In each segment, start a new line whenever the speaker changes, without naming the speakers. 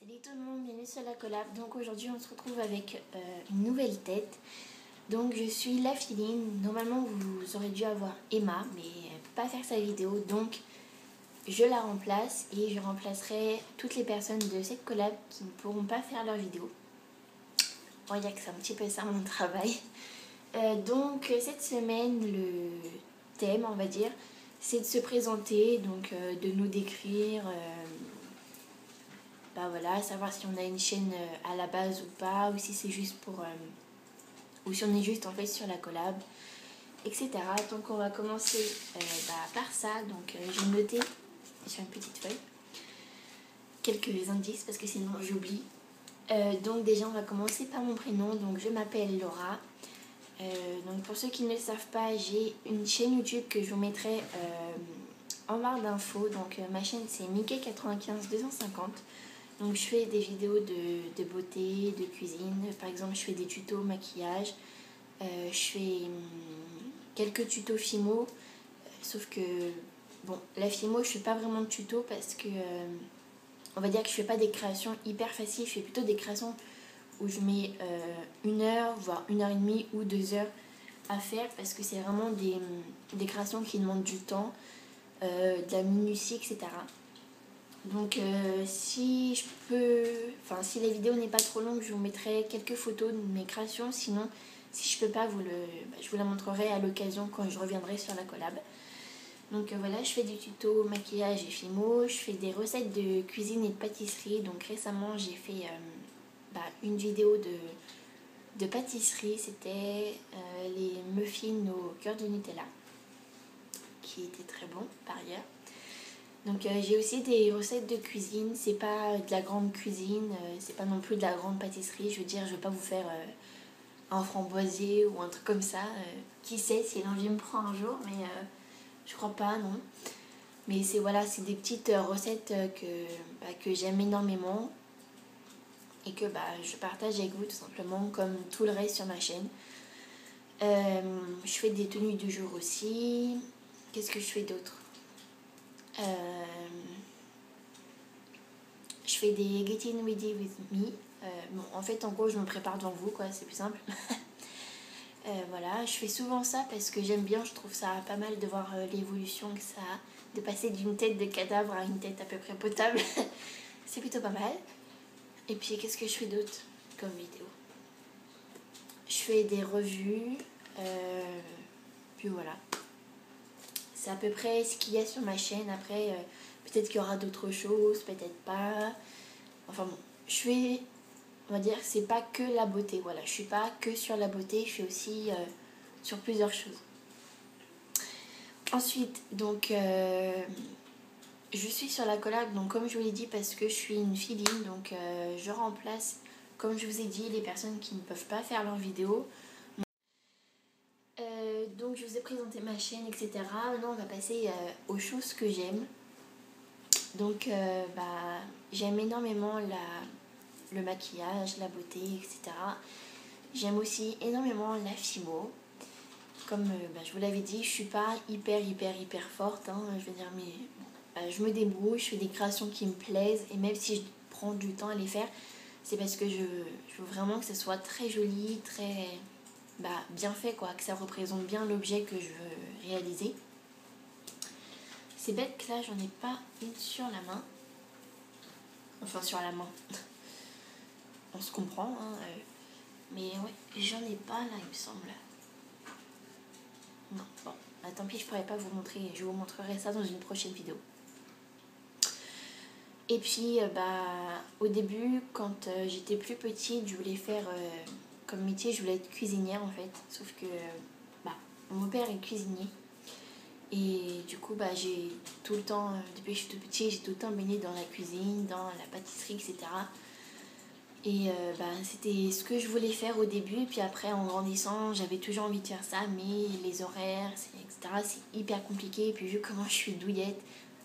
Salut tout le monde, bienvenue sur la collab. Donc aujourd'hui on se retrouve avec une nouvelle tête. Donc je suis la Philine. Normalement vous aurez dû avoir Emma, mais elle ne peut pas faire sa vidéo. Donc je la remplace et je remplacerai toutes les personnes de cette collab qui ne pourront pas faire leur vidéo. Bon, il y a que c'est un petit peu ça mon travail. Donc cette semaine le thème on va dire c'est de se présenter, donc de nous décrire. Voilà, savoir si on a une chaîne à la base ou pas, ou si c'est juste pour ou si on est juste en fait sur la collab, etc. Donc on va commencer par ça. Donc j'ai noté sur une petite feuille quelques indices parce que sinon j'oublie. Donc déjà on va commencer par mon prénom. Donc je m'appelle Laura. Donc pour ceux qui ne le savent pas, j'ai une chaîne YouTube que je vous mettrai en barre d'infos. Donc ma chaîne c'est Mickey95250. Donc je fais des vidéos de beauté, de cuisine. Par exemple, je fais des tutos maquillage. Je fais quelques tutos Fimo. Sauf que, bon, la Fimo, je fais pas vraiment de tutos parce que, on va dire que je fais pas des créations hyper faciles. Je fais plutôt des créations où je mets 1 heure, voire 1h30 ou 2 heures à faire. Parce que c'est vraiment des créations qui demandent du temps, de la minutie, etc. Donc si la vidéo n'est pas trop longue, je vous mettrai quelques photos de mes créations. Sinon, si je peux pas, je vous la montrerai à l'occasion quand je reviendrai sur la collab. Donc voilà, je fais du tuto maquillage et Fimo. Je fais des recettes de cuisine et de pâtisserie. Donc récemment, j'ai fait une vidéo de pâtisserie. C'était les muffins au cœur de Nutella, qui était très bon par ailleurs. Donc j'ai aussi des recettes de cuisine, c'est pas de la grande cuisine, c'est pas non plus de la grande pâtisserie, je veux dire, je vais pas vous faire un framboisier ou un truc comme ça, qui sait si l'envie me prend un jour, mais je crois pas, non. Mais c'est des petites recettes que j'aime énormément et que je partage avec vous tout simplement comme tout le reste sur ma chaîne. Je fais des tenues du jour aussi, qu'est-ce que je fais d'autre ? Je fais des Getting Ready With Me. En fait, en gros, je me prépare devant vous, quoi, c'est plus simple. Voilà, je fais souvent ça parce que j'aime bien, je trouve ça pas mal de voir l'évolution que ça a, de passer d'une tête de cadavre à une tête à peu près potable. C'est plutôt pas mal. Et puis, qu'est-ce que je fais d'autre comme vidéo ? Je fais des revues. Puis voilà. C'est à peu près ce qu'il y a sur ma chaîne. Après, peut-être qu'il y aura d'autres choses, peut-être pas. Enfin bon, on va dire, c'est pas que la beauté. Voilà, je suis pas que sur la beauté, je suis aussi sur plusieurs choses. Ensuite, donc, je suis sur la collab, donc comme je vous l'ai dit, parce que je suis une Philine, donc je remplace, comme je vous ai dit, les personnes qui ne peuvent pas faire leur vidéo. Donc je vous ai présenté ma chaîne, etc. Maintenant on va passer aux choses que j'aime. Donc j'aime énormément le maquillage, la beauté, etc. J'aime aussi énormément la Fimo. Comme je vous l'avais dit, je suis pas hyper forte, hein, je veux dire, mais je me débrouille, je fais des créations qui me plaisent. Et même si je prends du temps à les faire, c'est parce que je veux vraiment que ce soit très joli, très... bien fait, quoi, que ça représente bien l'objet que je veux réaliser. C'est bête que là j'en ai pas une sur la main, enfin sur la main, on se comprend, hein, mais ouais, j'en ai pas là, il me semble. Non, bon, tant pis, je pourrais pas vous montrer, je vous montrerai ça dans une prochaine vidéo. Et puis au début, quand j'étais plus petite, je voulais faire comme métier, je voulais être cuisinière en fait, sauf que mon père est cuisinier. Et du coup, j'ai tout le temps, depuis que je suis toute petite, j'ai tout le temps baigné dans la cuisine, dans la pâtisserie, etc. Et c'était ce que je voulais faire au début. Et puis après, en grandissant, j'avais toujours envie de faire ça, mais les horaires, etc., c'est hyper compliqué. Et puis vu comment je suis douillette,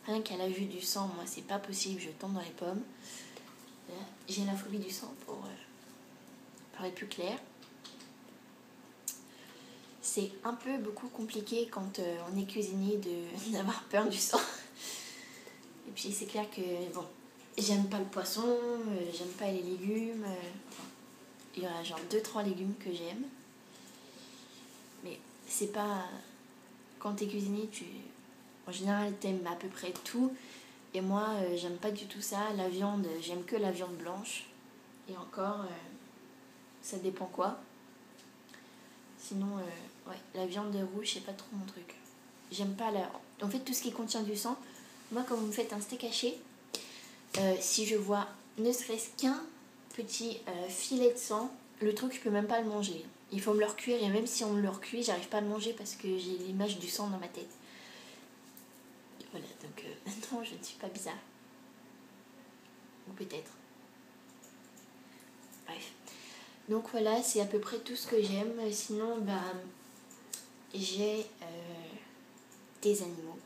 rien qu'à la vue du sang, moi, c'est pas possible, je tombe dans les pommes. J'ai la phobie du sang, pour parler plus clair. C'est un peu beaucoup compliqué quand on est cuisinier d'avoir peur du sang. Et puis c'est clair que, bon, j'aime pas le poisson, j'aime pas les légumes. Enfin, il y a genre 2-3 légumes que j'aime. Mais c'est pas... Quand t'es cuisinier, en général, t'aimes à peu près tout. Et moi, j'aime pas du tout ça. La viande, j'aime que la viande blanche. Et encore, ça dépend quoi. Sinon, ouais, la viande rouge, c'est pas trop mon truc. J'aime pas la... En fait, tout ce qui contient du sang, moi, quand vous me faites un steak haché, si je vois ne serait-ce qu'un petit filet de sang, le truc, je peux même pas le manger. Il faut me le recuire, et même si on me le recuit, j'arrive pas à le manger parce que j'ai l'image du sang dans ma tête. Voilà, donc maintenant, je ne suis pas bizarre. Ou peut-être. Bref. Donc voilà, c'est à peu près tout ce que j'aime. Sinon, bah, j'ai des animaux.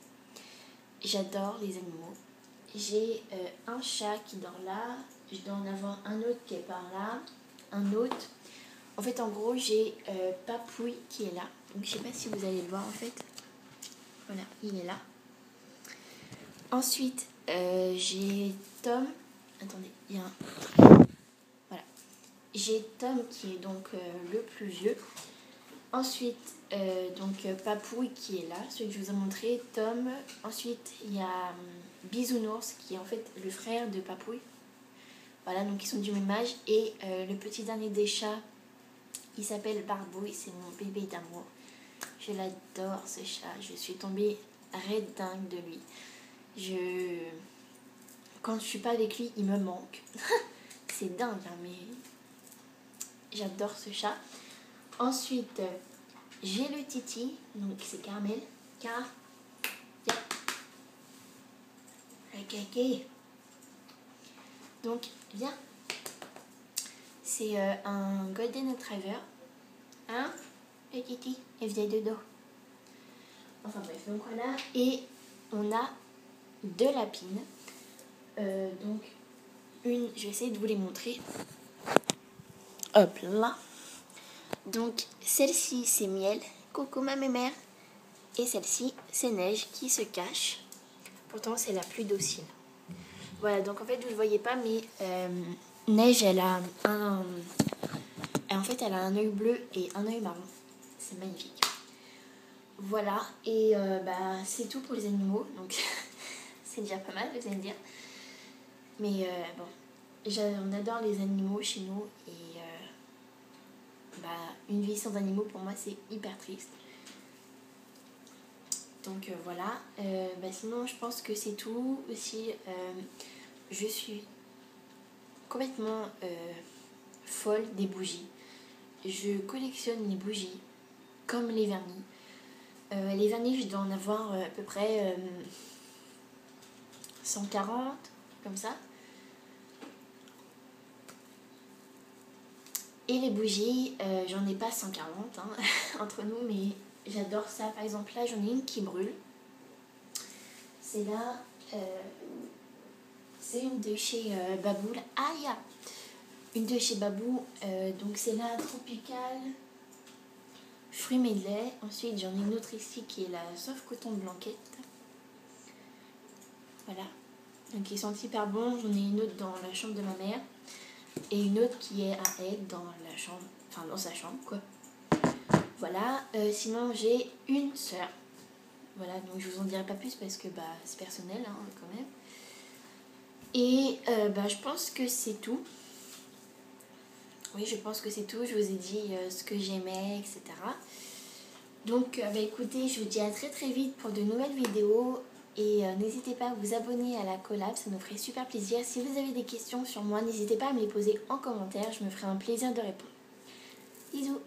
J'adore les animaux. J'ai un chat qui dort là. Je dois en avoir un autre qui est par là. Un autre. En fait, en gros, j'ai Papouille qui est là. Donc, je sais pas si vous allez le voir en fait. Voilà, il est là. Ensuite, j'ai Tom. Attendez, il y a un... Voilà. J'ai Tom qui est donc le plus vieux. Ensuite, Papouille qui est là, celui que je vous ai montré, Tom. Ensuite, il y a Bisounours qui est en fait le frère de Papouille. Voilà, donc ils sont du même âge. Et le petit dernier des chats, il s'appelle Barbouille, c'est mon bébé d'amour. Je l'adore ce chat, je suis tombée raide dingue de lui. Quand je suis pas avec lui, il me manque. C'est dingue, hein, mais j'adore ce chat. Ensuite, j'ai le Titi, donc c'est Carmel. Car, ok. Donc, viens. C'est un Golden Retriever. Hein, le Titi, il vient de dos. Enfin bref, donc voilà. Et on a 2 lapines. Donc, une, je vais essayer de vous les montrer. Hop là. Donc, celle-ci, c'est Miel. Coucou ma mère. Et celle-ci, c'est Neige qui se cache. Pourtant, c'est la plus docile. Voilà, donc en fait, vous ne le voyez pas, mais Neige, elle a elle a un œil bleu et un œil marron. C'est magnifique. Voilà, et c'est tout pour les animaux. Donc, c'est déjà pas mal, vous allez me dire. Mais on adore les animaux chez nous. Et une vie sans animaux, pour moi, c'est hyper triste. Donc voilà. Sinon, je pense que c'est tout. Aussi, je suis complètement folle des bougies. Je collectionne les bougies comme les vernis. Les vernis, je dois en avoir à peu près 140, comme ça. Et les bougies, j'en ai pas 140 hein, entre nous, mais j'adore ça. Par exemple, là, j'en ai une qui brûle. C'est là, c'est une de chez Babou. Ah, il y a une de chez Babou. Donc, c'est la Tropicale Fruits et lait. Ensuite, j'en ai une autre ici qui est la Sauve Coton de Blanquette. Voilà. Donc, ils sont hyper bons. J'en ai une autre dans la chambre de ma mère. Et une autre qui est à elle dans la chambre, enfin dans sa chambre quoi. Voilà, sinon j'ai une sœur. Voilà, donc je vous en dirai pas plus parce que c'est personnel hein, quand même. Et je pense que c'est tout. Oui, je pense que c'est tout. Je vous ai dit ce que j'aimais, etc. Donc écoutez, je vous dis à très très vite pour de nouvelles vidéos. Et n'hésitez pas à vous abonner à la collab, ça nous ferait super plaisir. Si vous avez des questions sur moi, n'hésitez pas à me les poser en commentaire, je me ferai un plaisir de répondre. Bisous!